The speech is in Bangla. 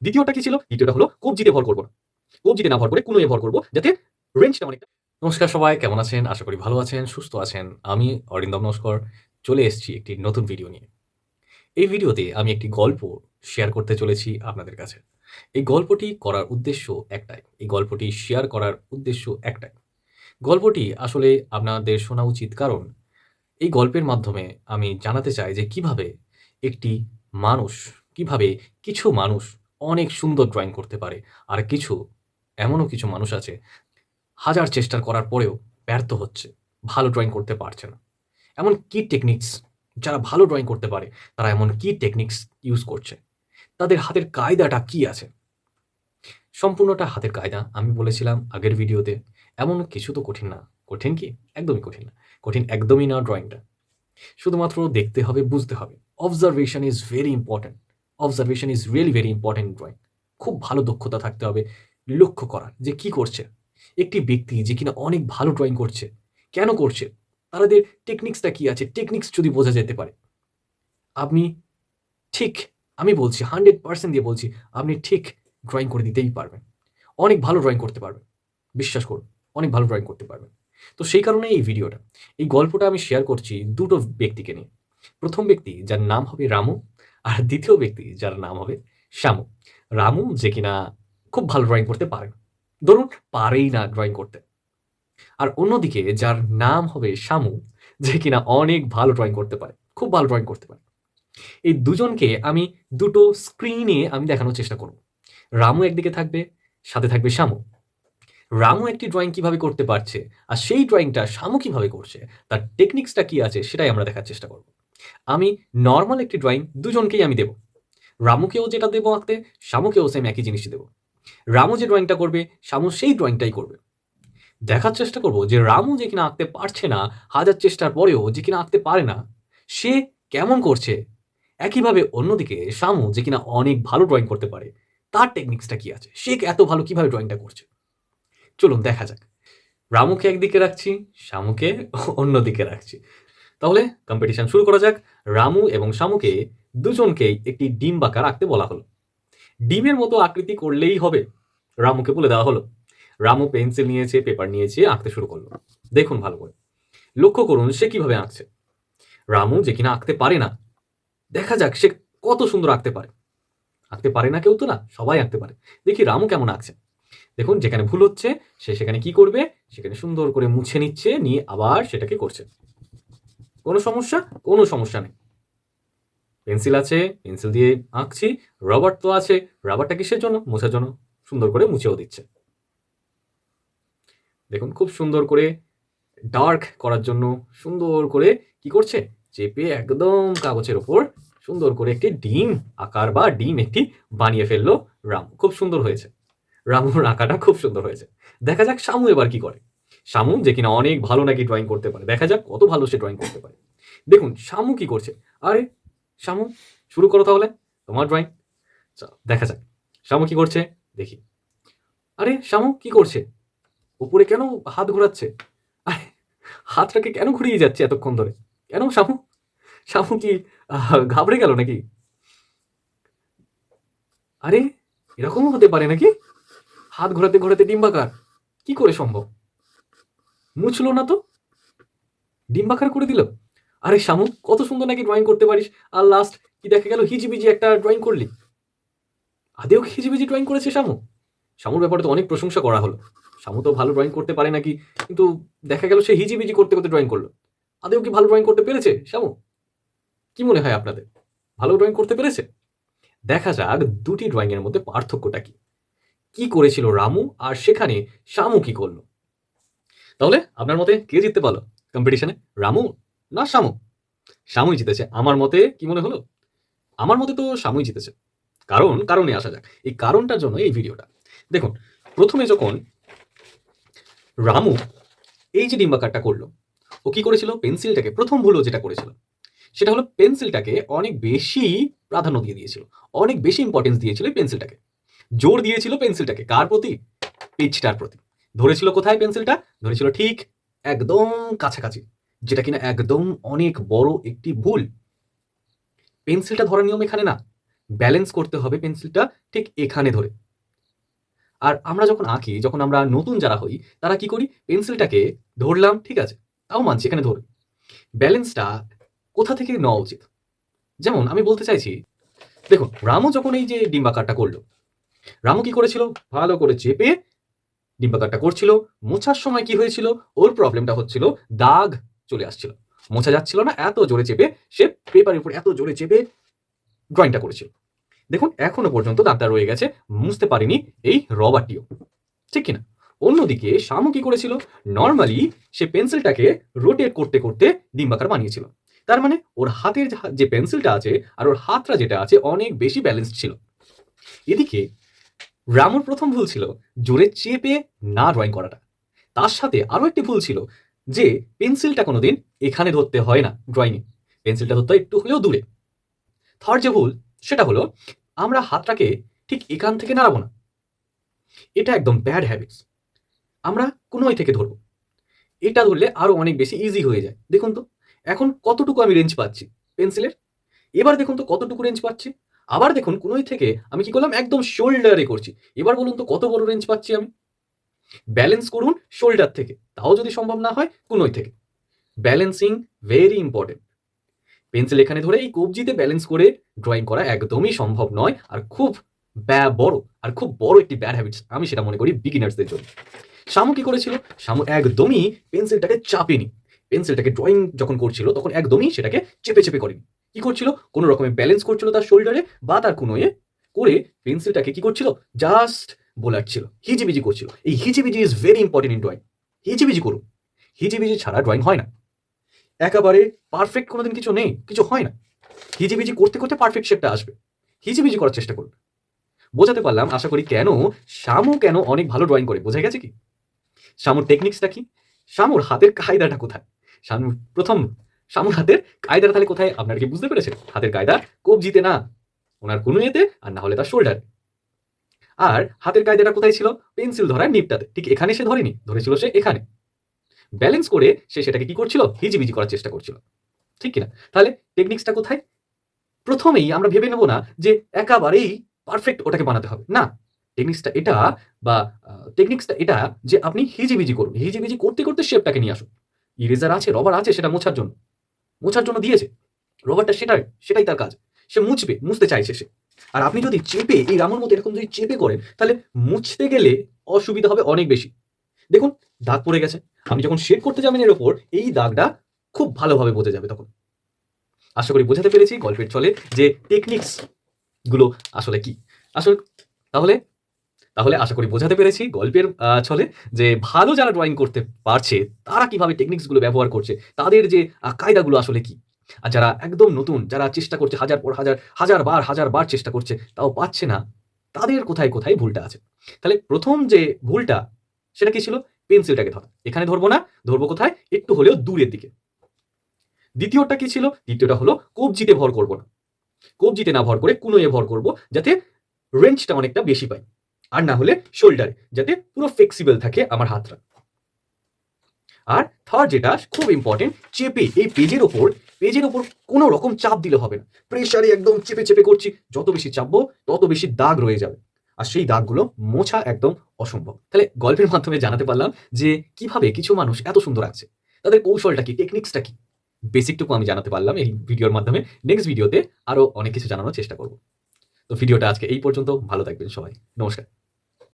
দ্বিতীয়টা কি ছিল? দ্বিতীয়টা হলো কবজিতে ভর করব না। কবজিতে না ভর করে কুনোয় ভর করব যাতে রেঞ্জটা অনেকটা। নমস্কার সবাই, কেমন আছেন? আশা করি ভালো আছেন, সুস্থ আছেন। আমি অরিন্দম নস্কর চলে এসেছি একটি নতুন ভিডিও নিয়ে। এই ভিডিওতে আমি একটি গল্প শেয়ার করতে চলেছি আপনাদের কাছে। এই গল্পটি করার উদ্দেশ্য একটাই। এই গল্পটি শেয়ার করার উদ্দেশ্য একটাই। গল্পটি আসলে আপনাদের শোনা উচিত, কারণ এই গল্পের মাধ্যমে আমি জানাতে চাই যে কিভাবে একটি মানুষ, কিভাবে কিছু মানুষ অনেক সুন্দর ড্রয়িং করতে পারে, আর এমনও কিছু মানুষ আছে হাজার চেষ্টা করার পরেও ব্যর্থ হচ্ছে, ভালো ড্রয়িং করতে পারছে না। এমন কি টেকনিক্স, যারা ভালো ড্রয়িং করতে পারে তারা এমন কি টেকনিক্স ইউজ করছে, তাদের হাতের কায়দাটা কি আছে। সম্পূর্ণটা হাতের কায়দা। আমি বলেছিলাম আগের ভিডিওতে, এমন কিছু তো কঠিন না। কঠিন কি? একদমই কঠিন না। কঠিন একদমই না ড্রয়িংটা। শুধুমাত্র দেখতে হবে, বুঝতে হবে। Observation is very important. Observation is really very important in drawing. খুব ভালো দক্ষতা থাকতে হবে লক্ষ্য করার যে কি করছে একটি ব্যক্তি, যে কিনা অনেক ভালো ড্রয়িং করছে, কেন করছে, তাদের টেকনিক্সটা কি আছে। টেকনিক্স যদি বোঝা যেতে পারে, আপনি ঠিক, আমি বলছি 100% দিয়ে বলছি, আপনি ঠিক ড্রয়িং করে দিতেই পারবেন। অনেক ভালো ড্রয়িং করতে পারবেন। বিশ্বাস করুন, অনেক ভালো ড্রয়িং করতে পারবেন। তো সেই কারণেই এই ভিডিওটা। এই গল্পটা আমি শেয়ার করছি দুটো ব্যক্তিকে নিয়ে। প্রথম ব্যক্তি যার নাম হবে রামু, আর দ্বিতীয় ব্যক্তি যার নাম হবে শ্যামু। রামু যে কিনা খুব ভালো ড্রয়িং করতে পারে, ধরুন পারেই না ড্রয়িং করতে। আর অন্যদিকে যার নাম হবে শ্যামু, যে কিনা অনেক ভালো ড্রয়িং করতে পারে, খুব ভালো ড্রয়িং করতে পারে। এই দুজনকে আমি দুটো স্ক্রিনে আমি দেখানোর চেষ্টা করব। রামু একদিকে থাকবে, সাথে থাকবে শ্যামু। রামু একটি ড্রয়িং কিভাবে করতে পারছে, আর সেই ড্রয়িংটা শ্যামু কিভাবে করছে, তার টেকনিক্সটা কি আছে, সেটাই আমরা দেখার চেষ্টা করব। আমি নরমাল একটি ড্রয়িং দুজনকেই আমি দেব। রামুকেও যেটা দেবো আঁকতে, শ্যামুকেও সেম একই জিনিসই দেবো। রামু যে ড্রয়িংটা করবে, শ্যামু সেই ড্রয়িংটাই করবে। দেখার চেষ্টা করব যে রামু যে কিনা আঁকতে পারছে না, হাজার চেষ্টার পরেও যে কিনা আঁকতে পারে না, সে কেমন করছে। একইভাবে অন্যদিকে শ্যামু যে কিনা অনেক ভালো ড্রয়িং করতে পারে, তার টেকনিক্সটা কি আছে, সে এত ভালো কিভাবে ড্রয়িংটা করছে। চলুন দেখা যাক। রামুকে একদিকে রাখছি, শ্যামুকে অন্যদিকে রাখছি। তাহলে কম্পিটিশন শুরু করা যাক। রামু এবং শ্যামুকে দুজনকেই একটি ডিম্বাকার আঁকতে বলা হলো। ডিমের মতো আকৃতি করলেই হবে, রামুকে বলে দেওয়া হলো। রামু পেন্সিল নিয়েছে, পেপার নিয়েছে, আঁকতে শুরু করলো। দেখুন ভালো করে, লক্ষ্য করুন সে কিভাবে আঁকছে। রামু যে কিনা আঁকতে পারে না, দেখা যাক সে কত সুন্দর আঁকতে পারে। আঁকতে পারে না কেউ তো না, সবাই আঁকতে পারে। দেখি রামু কেমন আঁকছে। দেখুন যেখানে ভুল হচ্ছে সে সেখানে কি করবে, সেখানে সুন্দর করে মুছে নিচ্ছে, নিয়ে আবার সেটাকে করছে। কোনো সমস্যা? কোনো সমস্যা নেই। পেন্সিল আছে, পেন্সিল দিয়ে আঁকছি। রবার তো আছে, রাবারটা কিসের জন্য? মোছার জন্য। সুন্দর করে মুছেও দিচ্ছে। দেখুন খুব সুন্দর করে ডার্ক করার জন্য সুন্দর করে কি করছে, চেপে একদম কাগজের ওপর সুন্দর করে একটি ডিম আকার বা ডিম একটি বানিয়ে ফেললো রামু। খুব সুন্দর হয়েছে, রামুর আঁকাটা খুব সুন্দর হয়েছে। দেখা যাক শামু এবার কি করে। শামু যে কিনা অনেক ভালো নাকি ড্রয়িং করতে পারে, দেখা যাক কত ভালো সে ড্রয়িং করতে পারে। দেখুন শামু কি করছে। আরে শামু, শুরু করো তাহলে তোমার ড্রয়িং। দেখা যাক শামু কি করছে, দেখি। আরে শামু কি করছে, উপরে কেন হাত ঘোরাচ্ছে। আরে হাতটাকে কেন ঘুরিয়ে যাচ্ছে এতক্ষণ ধরে, কেন শামু? শামু কি ঘাবড়ে গেল নাকি? আরে এরকমও হতে পারে নাকি? হাত ঘোরাতে ঘোরাতে ডিম্বাকার কি করে সম্ভব? মুছলো না তো, ডিম্বাকার করে দিল। আরে শামু, কত সুন্দর নাকি ড্রয়িং করতে পারিস, আর লাস্ট কি দেখা গেল, হিজিবিজি একটা ড্রয়িং করলি। আদেও কি হিজিবিজি ড্রয়িং করেছে শামু? শামুর ব্যাপারে তো অনেক প্রশংসা করা হলো, শামু তো ভালো ড্রয়িং করতে পারে নাকি, কিন্তু দেখা গেল সে হিজিবিজি করতে করতে ড্রয়িং করলো। আদেও কি ভালো ড্রয়িং করতে পেরেছে শামু? কি মনে হয় আপনাদের, ভালো ড্রয়িং করতে পেরেছে? দেখা যাক দুটি ড্রয়িং এর মধ্যে পার্থক্যটা কি, কি করেছিল রামু আর সেখানে শামু কি করলো। তাহলে আপনার মতে কে জিততে পারলো কম্পিটিশনে, রামু না শামু? শামুই জিতেছে আমার মতে। কি মনে হলো? আমার মতে তো শামুই জিতেছে। কারণে আসা যাক, এই কারণটার জন্য এই ভিডিওটা। দেখুন, প্রথমে যখন রামু এই যে ডিম্বাকারটা করলো, ও কি করেছিল, পেন্সিলটাকে, প্রথম ভুলও যেটা করেছিল সেটা হলো পেন্সিলটাকে অনেক বেশি প্রাধান্য দিয়ে দিয়েছিল, অনেক বেশি ইম্পর্টেন্স দিয়েছিল এই পেন্সিলটাকে। জোর দিয়েছিল পেন্সিলটাকে কার প্রতি? পিচটার প্রতি। ধরেছিল কোথায় পেন্সিলটা? ধরেছিল ঠিক একদম কাছাকাছি, যেটা কিনা একদম অনেক বড় একটি ভুল। পেন্সিলটা ধরার নিয়ম এখানে না, ব্যালেন্স করতে হবে পেন্সিলটা ঠিক এখানে ধরে। আর আমরা যখন আঁকি, যখন আমরা নতুন যারা হই, তারা কি করি? পেন্সিলটাকে ধরলাম, ঠিক আছে, তাও মানছি এখানে ধরে। ব্যালেন্সটা কোথা থেকে নেওয়া উচিত? যেমন আমি বলতে চাইছি, দেখুন রামু যখন এই যে ডিম্বাকারটা করলো, রামু কি করেছিল? ভালো করে চেপে ডিম্বাকারটা করছিল। মোছার সময় কি হয়েছিল? ওর প্রবলেমটা হচ্ছিল দাগ চলে আসছিল। মোছা যাচ্ছিল না, এত জোরে চেপে সে পেপারের উপর এত জোরে চেপে ড্রয়িংটা করেছিল। দেখুন এখনো পর্যন্ত দাগটা রয়ে গেছে, মুছতে পারেনি এই রবারটিও, ঠিক কিনা? অন্যদিকে শামু কি করেছিল? নরমালি সে পেন্সিলটাকে রোটেট করতে করতে ডিম্বাকার বানিয়েছিল। তার মানে ওর হাতের যে পেন্সিলটা আছে আর ওর হাতটা যেটা আছে অনেক বেশি ব্যালেন্সড ছিল। এদিকে রামুর প্রথম ভুল ছিল জোরে চেপে না ড্রয়িং করাটা। তার সাথে আরো একটি ভুল ছিল যে পেন্সিলটা কোনোদিন এখানে ধরতে হয় না ড্রয়িংয়ে, পেন্সিলটা ধরতে হয় একটু হলেও দূরে। থার্ড যে ভুল সেটা হলো আমরা হাতটাকে ঠিক এখান থেকে নাড়াবো না। এটা একদম ব্যাড হ্যাবিটস। আমরা কোনোই থেকে ধরবো। এটা ধরলে আরো অনেক বেশি ইজি হয়ে যায়। দেখুন তো এখন কতটুকু আমি রেঞ্জ পাচ্ছি পেন্সিলের। এবার দেখুন তো কতটুকু রেঞ্জ পাচ্ছি। আবার দেখুন কোনোই থেকে আমি কি করলাম? একদম শোল্ডারে করছি। এবার বলুন তো কত বড় রেঞ্জ পাচ্ছি আমি? ব্যালেন্স করুন শোল্ডার থেকে, তাও যদি সম্ভব না হয় কোনোই থেকে। Balancing very important. পেন্সিল এখানে ধরে এই কবজিতে ব্যালেন্স করে ড্রয়িং করা একদমই সম্ভব নয়, আর খুব বড় আর খুব বড় একটি ব্যাড হ্যাবিটস আমি সেটা মনে করি বিগিনার্সদের জন্য। শামু কি করেছিল? শামু একদমই পেন্সিলটাকে চাপেনি। পেন্সিলটাকে ড্রয়িং যখন করছিল তখন একদমই সেটাকে চেপে চেপে করেনি। কি করছিল? কোনো রকমের ব্যালেন্স করছিল তার শোল্ডারে বা তার কোনোয়ে করে পেন্সিলটাকে কি করছিল? জাস্ট বোলাচ্ছিল, হিজিবিজি করছিল। এই হিজিবিজি is very important in drawing. হিজিবিজি করুন। হিজিবিজি ছাড়া ড্রয়িং হয় না। একেবারে পারফেক্ট কোনোদিন কিছু নেই, কিছু হয় না। হিজিবিজি করতে করতে পারফেক্ট শেপটা আসবে। হিজিবিজি করার চেষ্টা করুন। বোঝাতে পারলাম আশা করি কেন শামু কেন অনেক ভালো ড্রয়িং করে। বোঝা গেছে কি? শামুর টেকনিক্সটা কি? শামুর হাতের কায়দাটা কোথায়? শামুর প্রথম শামুর হাতের কায়দাটা তাহলে কোথায়? আপনারা কি বুঝতে পেরেছেন? হাতের কায়দা কবজিতে না, ওনার কনুইতে, আর না হলে তার শোল্ডারে। আর হাতের কায়দাটা কোথায় ছিল? পেন্সিল ধরার নিপটাতে। ঠিক এখানে সে ধরেনি, ধরেছিল সে এখানে। ব্যালেন্স করে সে সেটাকে কি করছিল? হিজিবিজি করার চেষ্টা করছিল। ঠিক কিনা? তাহলে টেকনিক্সটা কোথায়? প্রথমেই আমরা ভেবে নেব না যে একেবারেই পারফেক্ট ওটাকে বানাতে হবে। না, টেকনিক্সটা এটা বা টেকনিক্সটা এটা যে আপনি হিজিবিজি করুন। হিজিবিজি করতে করতে শেপটাকে নিয়ে আসুন। ইরেজার আছে, রবার আছে সেটা মোছার জন্য। মোছার জন্য দিয়েছে। রবারটা সেটাই তার কাজ। সে মুছবে, মুছতে চাইছে সে। আর আপনি যদি চেপে এই রামুর মতো এরকম যদি চেপে করেন তাহলে মুছতে গেলে অসুবিধা হবে অনেক বেশি। দেখুন দাগ পড়ে গেছে। আপনি যখন শেড করতে যাবেন এর উপর এই দাগটা খুব ভালোভাবে বোঝা যাবে তখন। আশা করি বোঝাতে পেরেছি গল্পের ছলে যে টেকনিক্স গুলো আসলে কি। আসলে তাহলে তাহলে আশা করি বোঝাতে পেরেছি গল্পের ছলে যে ভালো যারা ড্রয়িং করতে পারছে তারা কিভাবে টেকনিক্স গুলো ব্যবহার করছে, তাদের যে কায়দাগুলো আসলে কি। আর যারা একদম নতুন, যারা চেষ্টা করছে হাজার পর হাজার, হাজার বার চেষ্টা করছে তাও পাচ্ছে না, তাদের কোথায় কোথায় ভুলটা আছে। তাহলে প্রথম যে ভুলটা সেটা কি ছিল? পেন্সিলটাকে ধরা। এখানে ধরবো না, ধরবো কোথায়? একটু হলেও দূরের দিকে। দ্বিতীয়টা কি ছিল? দ্বিতীয়টা হলো কবজিতে ভর করব না। কবজিতে না ভর করে কুনোয় ভর করব যাতে রেঞ্জটা অনেকটা বেশি পাই। আর না হলে শোল্ডারে, যাতে পুরো ফ্লেক্সিবল থাকে আমার হাতটা। আর থার্ড যেটা খুব ইম্পর্টেন্ট, চেপে এই পেজের ওপর কোনো রকম চাপ দিলে হবে না। প্রেসারে একদম চেপে চেপে করছি, যত বেশি চাপবো তত বেশি দাগ রয়ে যাবে। আর সেই দাগগুলো মোছা একদম অসম্ভব। তাহলে গল্পের মাধ্যমে জানাতে পারলাম যে কিভাবে কিছু মানুষ এত সুন্দর আঁকছে, তাদের কৌশলটা কি, টেকনিক্সটা কি। বেসিকটুকু আমি জানাতে পারলাম এই ভিডিওর মাধ্যমে। নেক্সট ভিডিওতে আরো অনেক কিছু জানানোর চেষ্টা করব। তো ভিডিওটা আজকে এই পর্যন্ত। ভালো থাকবেন সবাই। নমস্কার।